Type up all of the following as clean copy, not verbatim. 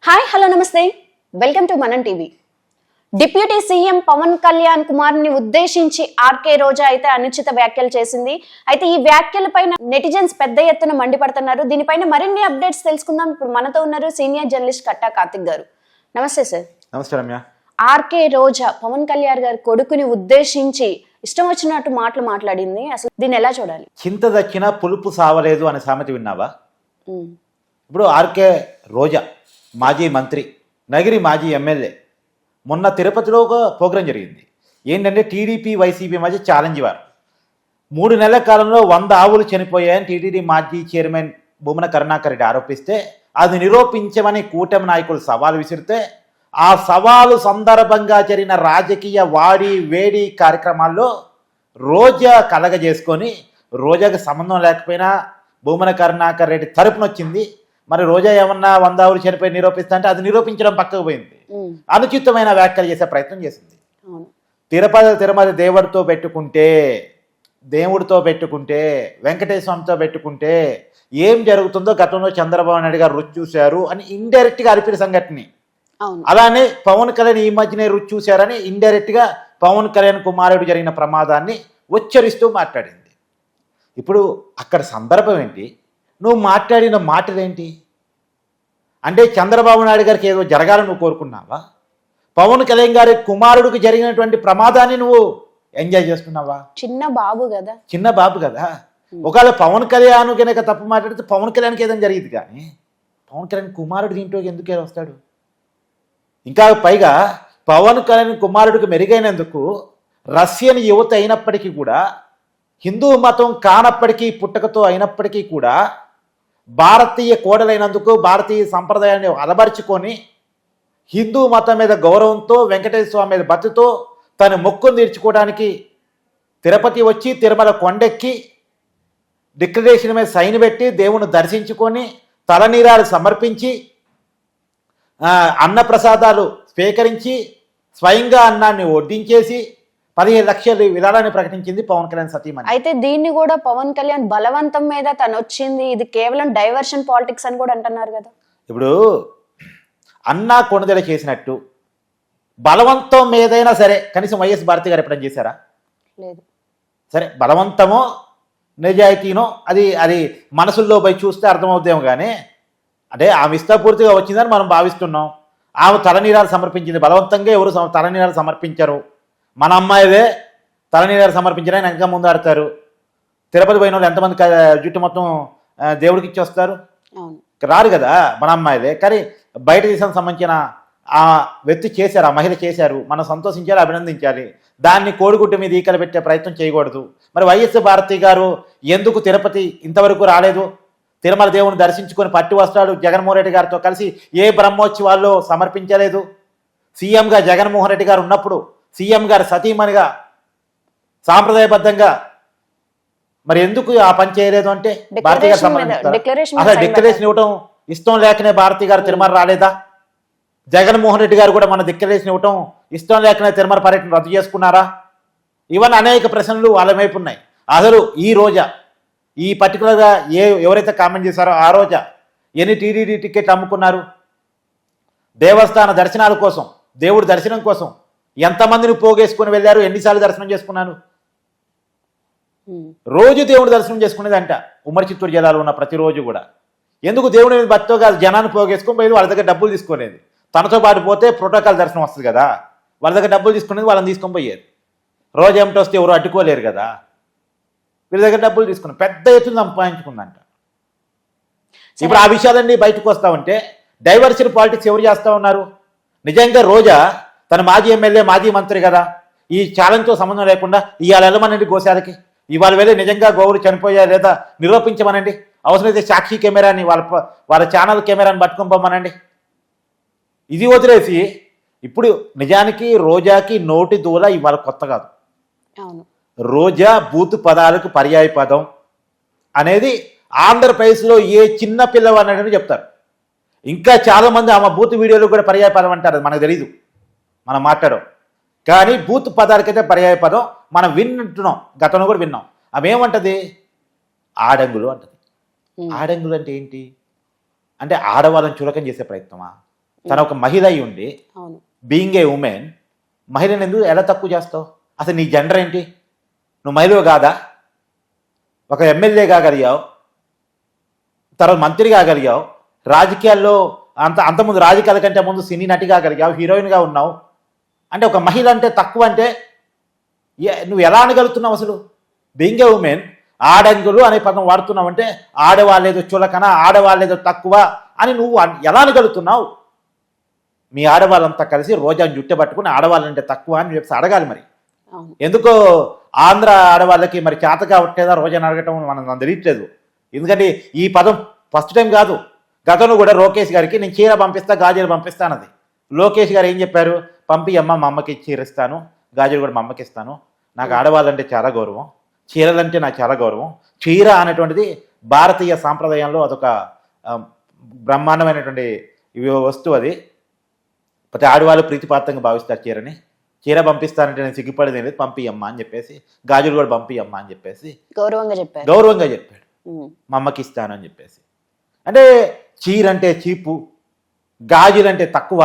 Hi hello నమస్తే welcome to మనం TV. Deputy CM Pawan Kalyan Kumar ని ఉద్దేశించి ఆర్కే రోజా అయితే అనుచిత వ్యాఖ్యలు చేసింది. అయితే ఈ వ్యాఖ్యలపైన నెటిజన్స్ పెద్ద ఎత్తున మండిపడుతున్నారు. దీనిపైన మరిన్ని అప్డేట్స్ తెలుసుకుందాం. ఇప్పుడు మనతో ఉన్నారు సీనియర్ జర్నలిస్ట్ కట్టా కార్తిక్ గారు. నమస్తే సార్. నమస్తే రమ్య. ఆర్కే రోజా పవన్ కళ్యాణ్ గారి కొడుకుని ఉద్దేశించి ఇష్టం వచ్చినట్టు మాట్లాడింది. అసలు దీన్ని ఎలా చూడాలి? చింత దక్కినా పులుపు సావలేదు అనే సామెత విన్నావా? ఇప్పుడు ఆర్కే రోజా మాజీ మంత్రి, నగిరి మాజీ ఎమ్మెల్యే, మొన్న తిరుపతిలో ఒక ప్రోగ్రాం జరిగింది. ఏంటంటే టీడీపీ వైసీపీ మధ్య ఛాలెంజ్ వారు. 3 నెలల కాలంలో 100 ఆవులు చనిపోయాయని టీటీడీ మాజీ చైర్మన్ భూమన కరుణాకర్ రెడ్డి ఆరోపిస్తే అది నిరూపించమని కూటమి నాయకులు సవాలు విసిరితే ఆ సవాలు సందర్భంగా జరిగిన రాజకీయ వాడి వేడి కార్యక్రమాల్లో రోజా కలగజేసుకొని రోజాకి సంబంధం లేకపోయినా భూమన కరుణాకర్ రెడ్డి తరపున వచ్చింది. మరి రోజా ఏమన్నా 100 ఆవులు చనిపోయి నిరూపిస్తా అంటే అది నిరూపించడం పక్కకు పోయింది. అనుచితమైన వ్యాఖ్యలు చేసే ప్రయత్నం చేసింది. తిరుమల దేవుడితో పెట్టుకుంటే వెంకటేశ్వర స్వామితో పెట్టుకుంటే ఏం జరుగుతుందో గతంలో చంద్రబాబు నాయుడు గారు రుచి చూశారు అని ఇండైరెక్ట్ గా అరిపిన సంఘటన. అలానే పవన్ కళ్యాణ్ ఈ మధ్యనే రుచి చూశారని ఇండైరెక్ట్ గా పవన్ కళ్యాణ్ కుమారుడు జరిగిన ప్రమాదాన్ని ఉచ్చరిస్తూ మాట్లాడింది. ఇప్పుడు అక్కడ సందర్భం ఏంటి? నువ్వు మాట్లాడిన మాటలేంటి? అంటే చంద్రబాబు నాయుడు గారికి ఏదో జరగాలని నువ్వు కోరుకున్నావా? పవన్ కళ్యాణ్ గారి కుమారుడికి జరిగినటువంటి ప్రమాదాన్ని నువ్వు ఎంజాయ్ చేస్తున్నావా? చిన్న బాబు కదా. ఒకవేళ పవన్ కళ్యాణ్ కనుక తప్పు మాట్లాడితే పవన్ కళ్యాణ్కి ఏదైనా జరిగింది, కానీ పవన్ కళ్యాణ్ కుమారుడు దీంట్లో ఎందుకు వస్తాడు? ఇంకా పైగా పవన్ కళ్యాణ్ కుమారుడికి మెరుగైనందుకు రష్యన్ యువత అయినప్పటికీ కూడా, హిందూ మతం కానప్పటికీ పుట్టకతో అయినప్పటికీ కూడా భారతీయ కోడలైనందుకు భారతీయ సంప్రదాయాన్ని అలబరుచుకొని హిందూ మతం మీద గౌరవంతో వెంకటేశ్వర స్వామి మీద భక్తితో తన మొక్కును తీర్చుకోవడానికి తిరుపతి వచ్చి తిరుమల కొండెక్కి డిక్లరేషన్ మీద సైన్ పెట్టి దేవుని దర్శించుకొని తలనీరాలు సమర్పించి అన్నప్రసాదాలు స్వీకరించి స్వయంగా అన్నాన్ని వడ్డించేసి 15 లక్షల విరాళాన్ని ప్రకటించింది పవన్ కళ్యాణ్ సతీమణి. అయితే దీన్ని కూడా పవన్ కళ్యాణ్ బలవంతం మీద తను వచ్చింది, ఇది కేవలం డైవర్షన్ పాలిటిక్స్ అని కూడా అంటున్నారు కదా. ఇప్పుడు అన్నా కొనుదల చేసినట్టు బలవంతం మీదైనా సరే కనీసం వైఎస్ భారతి గారు ఎప్పుడైనా చేశారా? లేదు. సరే, బలవంతమో నిజాయితీనో అది మనసుల్లో పోయి చూస్తే అర్థమవుతాము. కానీ అంటే ఆమె ఇష్టపూర్తిగా వచ్చిందని మనం భావిస్తున్నాం. ఆమె తలనీరాలు సమర్పించింది. బలవంతంగా ఎవరు తలనీరాలు సమర్పించారు? మన అమ్మాయిదే తలనీరాలు సమర్పించారని వెనక ముందు ఆడతారు. తిరుపతి పోయిన వాళ్ళు ఎంతమంది జుట్టు మొత్తం దేవుడికి ఇచ్చి వస్తారు? రారు కదా, మన అమ్మాయిదే. కానీ బయట దేశానికి సంబంధించిన ఆ వ్యక్తి చేశారు, ఆ మహిళ చేశారు, మనం సంతోషించాలి, అభినందించాలి. దాన్ని కోడిగుడ్డు మీద ఈకలు పెట్టే ప్రయత్నం చేయకూడదు. మరి వైఎస్ భారతి గారు ఎందుకు తిరుపతి ఇంతవరకు రాలేదు? తిరుమల దేవుని దర్శించుకొని పట్టు వస్త్రాలు జగన్మోహన్ రెడ్డి గారితో కలిసి ఏ బ్రహ్మోత్సవాల్లో సమర్పించలేదు? సీఎంగా జగన్మోహన్ రెడ్డి గారు ఉన్నప్పుడు సీఎం గారు సతీమణిగా సాంప్రదాయబద్ధంగా మరి ఎందుకు ఆ పని చేయలేదు? అంటే భారతి గారు అసలు డిక్లరేషన్ ఇవ్వటం ఇష్టం లేకనే భారతి గారు తిరుమల రాలేదా? జగన్మోహన్ రెడ్డి గారు కూడా మన డిక్లరేషన్ ఇవ్వటం ఇష్టం లేకనే తిరుమల పర్యటన రద్దు చేసుకున్నారా? ఇవన్నీ అనేక ప్రశ్నలు వాళ్ళ వైపు ఉన్నాయి. అసలు ఈ రోజా ఈ పర్టికులర్గా ఎవరైతే కామెంట్ చేశారో ఆ రోజా ఎన్ని టీడీడీ టికెట్లు అమ్ముకున్నారు? దేవస్థాన దర్శనాల కోసం, దేవుడి దర్శనం కోసం ఎంతమందిని పోగేసుకుని వెళ్ళారు? ఎన్నిసార్లు దర్శనం చేసుకున్నాను? రోజు దేవుడి దర్శనం చేసుకునేదంట ఉమ్మడి చిత్తూరు జిల్లాలో ఉన్న ప్రతిరోజు కూడా. ఎందుకు? దేవుడి మీద భక్తితో కాదు, జనాన్ని పోగేసుకొని పోయేది. వాళ్ళ దగ్గర డబ్బులు తీసుకునేది. తనతో పాటు పోతే ప్రోటోకాల్ దర్శనం వస్తుంది కదా, వాళ్ళ దగ్గర డబ్బులు తీసుకునేది, వాళ్ళని తీసుకొని పోయేది. రోజు ఏమిటి వస్తే ఎవరు అడ్డుకోలేరు కదా, వీళ్ళ దగ్గర డబ్బులు తీసుకుని పెద్ద ఎత్తున సంపాదించుకుందంట. ఇప్పుడు ఆ విషయాలన్నీ బయటకు వస్తా ఉంటే డైవర్షన్ పాలిటిక్స్ ఎవరు చేస్తూ ఉన్నారు? నిజంగా రోజా తన మాజీ ఎమ్మెల్యే మాజీ మంత్రి కదా, ఈ ఛాలెంజ్తో సంబంధం లేకుండా ఇవాళ వెళ్ళమనండి గోశాలకి, ఇవాళ వెళ్ళి నిజంగా గోవులు చనిపోయా లేదా నిరూపించమనండి. అవసరమైతే సాక్షి కెమెరాని వాళ్ళ ఛానల్ కెమెరాని పట్టుకొని పోమనండి. ఇది వదిలేసి ఇప్పుడు నిజానికి రోజాకి నోటి దూల ఇవాళ కొత్త కాదు. రోజా బూత్ పదాలకు పర్యాయ పదం అనేది ఆంధ్రప్రదేశ్లో ఏ చిన్న పిల్లవాడిని చెప్తారు. ఇంకా చాలామంది ఆమె బూత్ వీడియోలు కూడా పర్యాయ పదం అంటారు, మనకు తెలీదు, మనం మాట్లాడం. కానీ బూత్ పదాలకైతే పర్యాయ పదం మనం వింటున్నాం, గతంలో కూడా విన్నాం. ఆమె ఏమంటది? ఆడంగులు అంటది. ఆడంగులు అంటే ఏంటి? అంటే ఆడవాళ్ళని చులకం చేసే ప్రయత్నమా? తన ఒక మహిళ అయి ఉండి అవును. బీయింగ్ ఏ ఉమెన్, మహిళను ఎందుకు ఎలా తక్కువ చేస్తావు? అసలు నీ జెండర్ ఏంటి? నువ్వు మహిళ కాదా? ఒక ఎమ్మెల్యే కాగలిగావు, తర్వాత మంత్రి కాగలిగావు, రాజకీయాల్లో అంతకుముందు రాజకీయాల కంటే ముందు సినీ నటి కాగలిగావు, హీరోయిన్గా ఉన్నావు. అంటే ఒక మహిళ అంటే తక్కువ అంటే నువ్వు ఎలా అనగలుగుతున్నావు? అసలు బీయింగ్ ఏ ఉమెన్, ఆడంగులు అనే పదం వాడుతున్నావు అంటే ఆడవాళ్ళేదో చులకన, ఆడవాళ్ళేదో తక్కువ అని నువ్వు ఎలా అనగలుగుతున్నావు? మీ ఆడవాళ్ళంతా కలిసి రోజాను జుట్టు పట్టుకుని ఆడవాళ్ళంటే తక్కువ అని చెప్పి అడగాలి. మరి ఎందుకో ఆంధ్ర ఆడవాళ్ళకి మరి చేత కావట్లేదా రోజాను అడగటం మనం తెలియట్లేదు. ఎందుకంటే ఈ పదం ఫస్ట్ టైం కాదు, గతంలో కూడా లోకేష్ గారికి నేను చీర పంపిస్తా, గాజులు పంపిస్తానది. లోకేష్ గారు ఏం చెప్పారు? పంపి అమ్మ, మా అమ్మకి చీర ఇస్తాను, గాజులు కూడా మా అమ్మకి ఇస్తాను. నాకు ఆడవాళ్ళంటే చాలా గౌరవం, చీరలంటే నాకు చాలా గౌరవం. చీర అనేటువంటిది భారతీయ సాంప్రదాయంలో అదొక బ్రహ్మాండమైనటువంటి వస్తువు. అది ప్రతి ఆడవాళ్ళు ప్రీతిపాత్రంగా భావిస్తారు చీరని. చీర పంపిస్తానంటే నేను సిగ్గుపడేది లేదు, పంపి అమ్మ అని చెప్పేసి, గాజులు కూడా పంపి అమ్మ అని చెప్పేసి గౌరవంగా చెప్పాడు. మా అమ్మకి ఇస్తాను అని చెప్పేసి. అంటే చీర అంటే చీపు, గాజులంటే తక్కువ,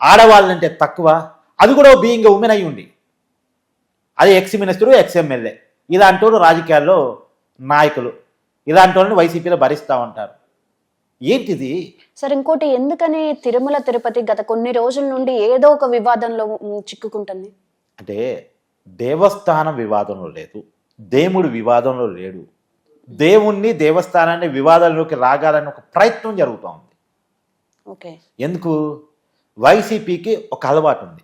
ఆడవాళ్ళంటే తక్కువ. అది కూడా బీయింగ్ ఉమెన్ అయి ఉండి, అది ఎక్స్ మినిస్టరు, ఎక్స్ ఎమ్మెల్యే, ఇలాంటి వాళ్ళు రాజకీయాల్లో నాయకులు, ఇలాంటి వాళ్ళని వైసీపీలో భరిస్తూ ఉంటారు. ఏంటిది? సరే, ఇంకోటి, ఎందుకని తిరుమల తిరుపతి గత కొన్ని రోజుల నుండి ఏదో ఒక వివాదంలో చిక్కుకుంటుంది? అంటే దేవస్థానం వివాదంలో లేదు, దేవుడు వివాదంలో లేడు. దేవుణ్ణి, దేవస్థానాన్ని వివాదంలోకి రాగాలని ఒక ప్రయత్నం జరుగుతూ ఉంది. ఓకే. ఎందుకు? వైసీపీకి ఒక అలవాటు ఉంది.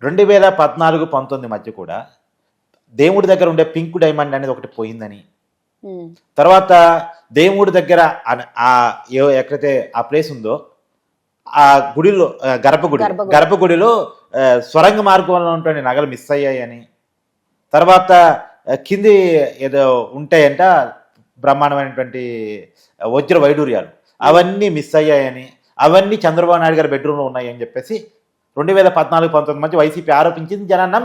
2014-19 మధ్య కూడా దేవుడి దగ్గర ఉండే పింక్ డైమండ్ అనేది ఒకటి పోయిందని, తర్వాత దేవుడి దగ్గర ఎక్కడైతే ఆ ప్లేస్ ఉందో ఆ గుడిలో గర్భగుడిలో స్వరంగ మార్గంలో ఉంటే నగలు మిస్ అయ్యాయని, తర్వాత కింది ఏదో ఉంటాయంట బ్రహ్మాండమైనటువంటి వజ్ర వైడూర్యాలు, అవన్నీ మిస్ అయ్యాయని, అవన్నీ చంద్రబాబు నాయుడు గారి బెడ్రూమ్లో ఉన్నాయని చెప్పేసి 2014-19 మధ్య వైసీపీ ఆరోపించింది, జనాన్ని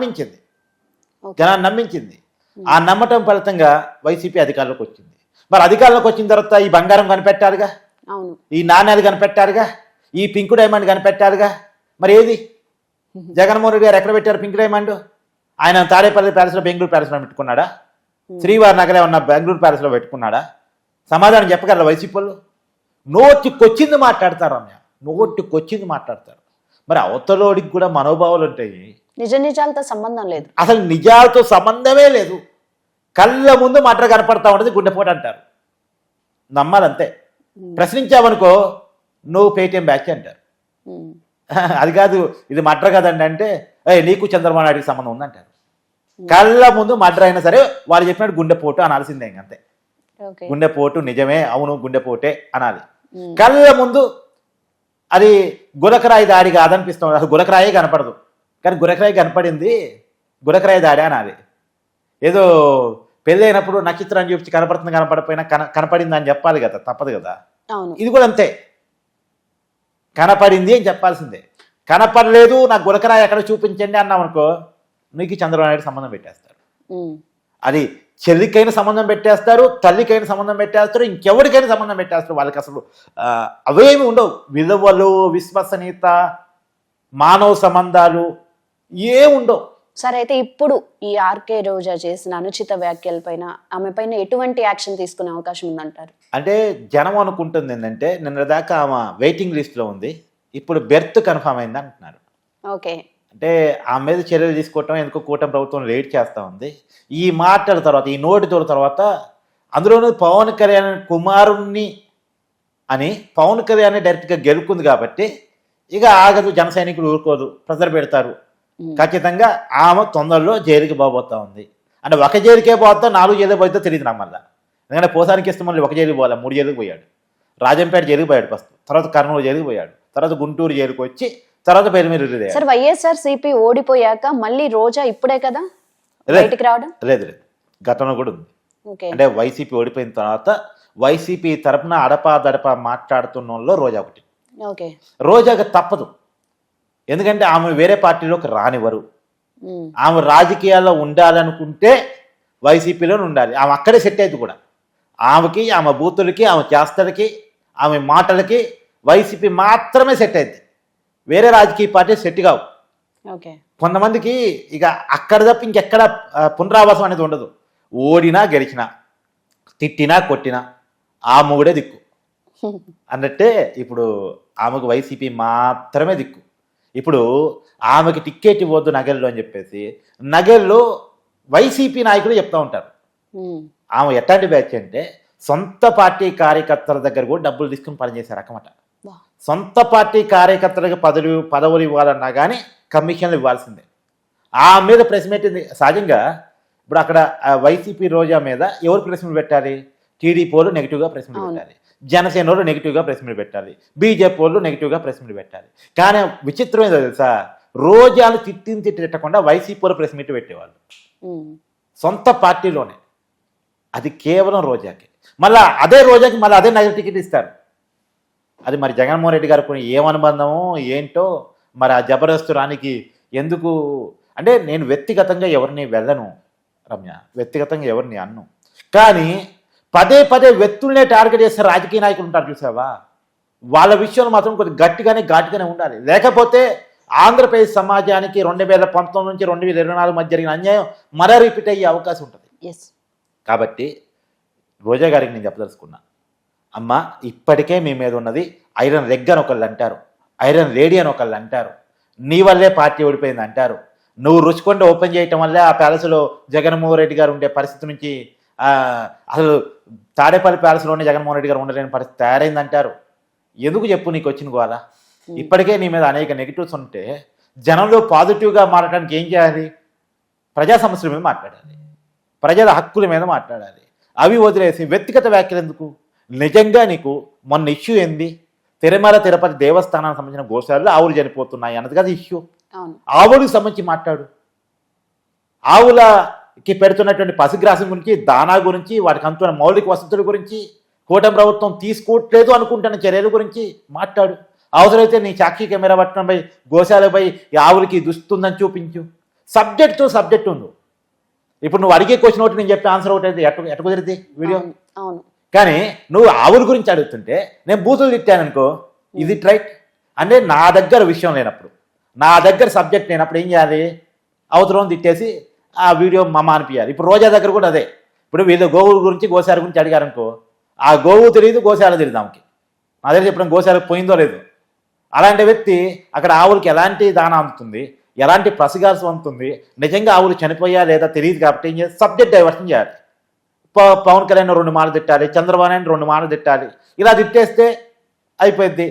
నమ్మించింది. ఆ నమ్మటం ఫలితంగా వైసీపీ అధికారంలోకి వచ్చింది. మరి అధికారంలోకి వచ్చిన తర్వాత ఈ బంగారం కనిపెట్టారుగా, ఈ నాణ్యాలు కనిపెట్టారుగా, ఈ పింక్ డైమండ్ కనిపెట్టారుగా. మరి ఏది? జగన్మోహన్ రెడ్డి గారు ఎక్కడ పెట్టారు పింక్ డైమండ్? ఆయన తాడేపల్లి ప్యాలెస్లో, బెంగళూరు ప్యాలెస్లో పెట్టుకున్నాడా? శ్రీవారి నగరే ఉన్న బెంగళూరు ప్యాలెస్లో పెట్టుకున్నాడా? సమాధానం చెప్పగలరా వైసీపీ వాళ్ళు? నోటికొచ్చింది మాట్లాడతారు అన్నయ్య, నోటికొచ్చింది మాట్లాడతారు. మరి అవతలోడికి కూడా మనోభావాలు ఉంటాయి, నిజాలతో సంబంధం లేదు, అసలు నిజాలతో సంబంధమే లేదు. కళ్ళ ముందు మటర్ కనపడతా ఉంటుంది, గుండెపోటు అంటారు. నమ్మాలంతే. ప్రశ్నించావనుకో నువ్వు పేటీఎం బ్యాచ్ అంటారు. అది కాదు, ఇది మటర్ కదండి అంటే నీకు చంద్రబాబు నాయుడికి సంబంధం ఉందంటారు. కళ్ళ ముందు మటర్ అయినా సరే వాళ్ళు చెప్పినట్టు గుండెపోటు అనాల్సిందే. ఇంకంతే, గుండెపోటు నిజమే, అవును గుండెపోటే అనాలి. కళ్ళ ముందు అది గులకరాయి దాడి కాదనిపిస్తుంది, అసలు గులకరాయే కనపడదు, కానీ గులకరాయి కనపడింది, గులకరాయి దాడి అనాలి. ఏదో పెళ్ళి అయినప్పుడు నక్షత్రం చూపించి కనపడుతుంది, కనపడపోయినా కనపడింది అని చెప్పాలి కదా, తప్పదు కదా. ఇది కూడా అంతే, కనపడింది అని చెప్పాల్సిందే. కనపడలేదు, నాకు గులకరాయి ఎక్కడ చూపించండి అన్నామనుకో నీకు చంద్రబాబు నాయుడు సంబంధం పెట్టేస్తారు. అది చెల్లికైన సంబంధం పెట్టేస్తారు, తల్లికైన సంబంధం పెట్టేస్తారు, ఇంకెవరికైనా సంబంధం పెట్టేస్తారు. వాళ్ళకి అసలు అవేమి ఉండవు. విలువలు, విశ్వసనీయత, మానవ సంబంధాలు ఏముండవు. సరే, అయితే ఇప్పుడు ఈ ఆర్కే రోజా చేసిన అనుచిత వ్యాఖ్యల పైన, ఆమె పైన ఎటువంటి యాక్షన్ తీసుకునే అవకాశం ఉందంటారు? అంటే జనం అనుకుంటుంది ఏంటంటే నిన్న దాకా ఆమె వెయిటింగ్ లిస్ట్లో ఉంది, ఇప్పుడు బెర్త్ కన్ఫర్మ్ అయింది అంటున్నారు. ఓకే. అంటే ఆమె మీద చర్యలు తీసుకోవటం ఎందుకో కూటమి ప్రభుత్వం లేట్ చేస్తూ ఉంది. ఈ మాటల తర్వాత, ఈ నోటితోల తర్వాత, అందులోనూ పవన్ కళ్యాణ్ కుమారుణ్ణి అని పవన్ కళ్యాణ్ డైరెక్ట్గా గెలుకుంది కాబట్టి ఇక ఆగదు, జన సైనికులు ఊరుకోదు, ప్రెజర్ పెడతారు. ఖచ్చితంగా ఆమె తొందరలో జైలుకి పోబోతా ఉంది. అంటే ఒక జైలుకే పోతా, 4 జైలు పోతే తెలియదు నాకు మళ్ళీ. ఎందుకంటే పోసానికి ఇష్టం మళ్ళీ ఒక జైలుకి పోలే, 3 జైలుకి పోయాడు. రాజంపేట జైలుకి పోయాడు ఫస్ట్, తర్వాత కర్నూలు జైలుకి పోయాడు, తర్వాత గుంటూరు జైలుకి వచ్చి తర్వాత పేరు మీద రిలీజ్ అయ్యాడు. సార్, వైఎస్ఆర్సీపీ ఓడిపోయాక మళ్ళీ రోజా ఇప్పుడే కదా బయటికి రావడం? లేదు, గతంలో కూడా ఉంది. అంటే వైసీపీ ఓడిపోయిన తర్వాత వైసీపీ తరపున అడపా మాట్లాడుతున్న వాళ్ళు రోజా ఒకటి. రోజాకి తప్పదు, ఎందుకంటే ఆమె వేరే పార్టీలోకి రానివ్వరు. ఆమె రాజకీయాల్లో ఉండాలనుకుంటే వైసీపీలోనే ఉండాలి. ఆమె అక్కడే సెట్ అయింది కూడా. ఆమెకి, ఆమె బూతులకి, ఆమె చేష్టలకి, ఆమె మాటలకి వైసీపీ మాత్రమే సెట్ అయింది. వేరే రాజకీయ పార్టీ సెట్ కావు. ఓకే. కొంతమందికి ఇక అక్కడ తప్ప ఇంకెక్కడ పునరావాసం అనేది ఉండదు. ఓడినా గెలిచినా, తిట్టినా కొట్టినా ఆ మొగుడే దిక్కు అన్నట్టే ఇప్పుడు ఆమెకు వైసీపీ మాత్రమే దిక్కు. ఇప్పుడు ఆమెకి టిక్కెట్ ఇవ్వద్దు నగెల్లో అని చెప్పేసి నగెల్లో వైసీపీ నాయకులు చెప్తా ఉంటారు. ఆమె ఎట్లాంటి బ్యాచ్ అంటే సొంత పార్టీ కార్యకర్తల దగ్గర కూడా డబ్బులు తీసుకుని పనిచేసే రకమట. సొంత పార్టీ కార్యకర్తలకు పదవులు ఇవ్వాలన్నా కానీ కమిషన్లు ఇవ్వాల్సిందే. ఆ మీద ప్రెస్ మీట్ సహజంగా ఇప్పుడు అక్కడ వైసీపీ రోజా మీద ఎవరు ప్రెస్ మీట్ పెట్టాలి? టీడీపీ వాళ్ళు నెగిటివ్గా ప్రెస్ మీట్ పెట్టాలి, జనసేన వాళ్ళు నెగిటివ్గా ప్రెస్ మీట్ పెట్టాలి, బీజేపీ వాళ్ళు నెగిటివ్గా ప్రెస్ మీట్ పెట్టాలి. కానీ విచిత్రం ఏదో తెలుసా, రోజాలు తిట్టకుండా వైసీపీ వాళ్ళు ప్రెస్ మీట్ పెట్టేవాళ్ళు సొంత పార్టీలోనే. అది కేవలం రోజాకి. మళ్ళీ అదే రోజాకి మళ్ళీ అదే నగర టికెట్ ఇస్తారు. అది మరి జగన్మోహన్ రెడ్డి గారు కొన్ని ఏమనుబంధమో ఏంటో మరి ఆ జబర్దస్త్ రానికి ఎందుకు అంటే నేను వ్యక్తిగతంగా ఎవరిని వెళ్ళను రమ్య, వ్యక్తిగతంగా ఎవరిని అన్ను. కానీ పదే పదే వ్యక్తులనే టార్గెట్ చేస్తే రాజకీయ నాయకులు ఉంటారు చూసావా, వాళ్ళ విషయంలో మాత్రం కొద్దిగా గట్టిగానే ఘాటుగానే ఉండాలి. లేకపోతే ఆంధ్రప్రదేశ్ సమాజానికి 2019 నుంచి 2024 మధ్య జరిగిన అన్యాయం మరో రిపీట్ అయ్యే అవకాశం ఉంటుంది. కాబట్టి రోజా గారికి నేను చెప్పదలుచుకున్నా, అమ్మ ఇప్పటికే మీ మీద ఉన్నది ఐరన్ రెగ్ అని ఒకళ్ళు అంటారు, ఐరన్ లేడీ అని ఒకళ్ళు అంటారు, నీ వల్లే పార్టీ ఓడిపోయింది అంటారు. నువ్వు రుచికొండ ఓపెన్ చేయటం వల్లే ఆ ప్యాలెస్లో జగన్మోహన్ రెడ్డి గారు ఉండే పరిస్థితి నుంచి అసలు తాడేపల్లి ప్యాలెస్లోనే జగన్మోహన్ రెడ్డి గారు ఉండలేని పరిస్థితి తయారైందంటారు. ఎందుకు చెప్పు నీకు వచ్చిన గోల? ఇప్పటికే నీ మీద అనేక నెగిటివ్స్ ఉంటే జనంలో పాజిటివ్గా మారడానికి ఏం చేయాలి? ప్రజా సమస్యల మీద మాట్లాడాలి, ప్రజల హక్కుల మీద మాట్లాడాలి. అవి వదిలేసి వ్యక్తిగత వ్యాఖ్యలు ఎందుకు? నిజంగా నీకు మొన్న ఇష్యూ ఏంది? తిరుమల తిరుపతి దేవస్థానానికి సంబంధించిన గోశాలలో ఆవులు చనిపోతున్నాయి అన్నది కదా ఇష్యూ. ఆవులకు సంబంధించి మాట్లాడు. ఆవులకి పెడుతున్నటువంటి పశుగ్రాసం గురించి, దానా గురించి, వాటికి అందుతున్న మౌలిక వసతుల గురించి, కూటమి ప్రభుత్వం తీసుకోవట్లేదు అనుకుంటున్న చర్యల గురించి మాట్లాడు. అవసరమైతే నీ సాక్షి కెమెరా పట్టడంపై గోశాలపై ఆవులకి దుస్తుందని చూపించు. సబ్జెక్ట్ ఉంది. ఇప్పుడు నువ్వు అడిగే క్వశ్చన్ ఒకటి, నేను చెప్పే ఆన్సర్ ఒకటి అయితే ఎట్ట కుదిరితే వీడియో. కానీ నువ్వు ఆవుల గురించి అడుగుతుంటే నేను బూతులు తిట్టాను అనుకో, ఇది రైట్ అంటే నా దగ్గర విషయం లేనప్పుడు, నా దగ్గర సబ్జెక్ట్ లేనప్పుడు ఏం చేయాలి? అవసరం తిట్టేసి ఆ వీడియో అనిపించాలి. ఇప్పుడు రోజా దగ్గర కూడా అదే. ఇప్పుడు వీళ్ళు గోవు గురించి గోశాల గురించి అడిగారనుకో, ఆ గోవు తెలియదు, గోశాల తెలియదు ఆమెకి. నా దగ్గర చెప్పడం గోశాలకు పోయిందో లేదు. అలాంటి వ్యక్తి అక్కడ ఆవులకి ఎలాంటి దాన అందుతుంది, ఎలాంటి పశుగ్రాసం అందుతుంది, నిజంగా ఆవులు చనిపోయా లేదా తెలియదు. కాబట్టి ఏం చేయాలి? సబ్జెక్ట్ డైవర్షన్ చేయాలి. పవన్ కళ్యాణ్ 2 మార్లు తిట్టాలి, చంద్రబాబు నాయుడు 2 మార్లు తిట్టాలి. ఇలా తిట్టేస్తే అయిపోద్ది,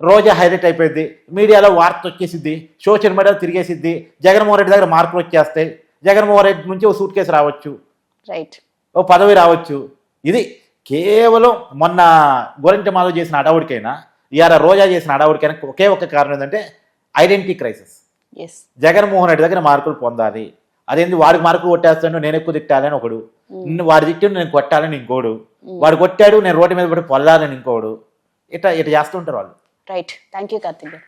రోజా హైలైట్ అయిపోయింది, మీడియాలో వార్త వచ్చేసిద్ది, సోషల్ మీడియాలో తిరిగేసిద్ది, జగన్మోహన్ రెడ్డి దగ్గర మార్కులు వచ్చేస్తాయి, జగన్మోహన్ రెడ్డి నుంచి ఓ సూట్ కేసు రావచ్చు, రైట్, ఓ పదవి రావచ్చు. ఇది కేవలం మొన్న గోరంట్ల మాధవ్ చేసిన అడావుడికైనా ఇవాళ రోజా చేసిన అడావుడికైనా ఒకే ఒక కారణం ఏంటంటే ఐడెంటిటీ క్రైసిస్. జగన్మోహన్ రెడ్డి దగ్గర మార్కులు పొందాలి. అదేంటి వాడికి మార్కులు కొట్టేస్తాను నేను ఎక్కువ తిట్టాలని ఒకడు, వాడి తిట్టు నేను కొట్టాలని ఇంకోడు, వాడు కొట్టాడు నేను రోడ్డు మీద పడి పొల్లాలని ఇంకోడు. ఇట్లా చేస్తుంటారు వాళ్ళు. రైట్, థ్యాంక్ యూ కార్తిక్ గారు.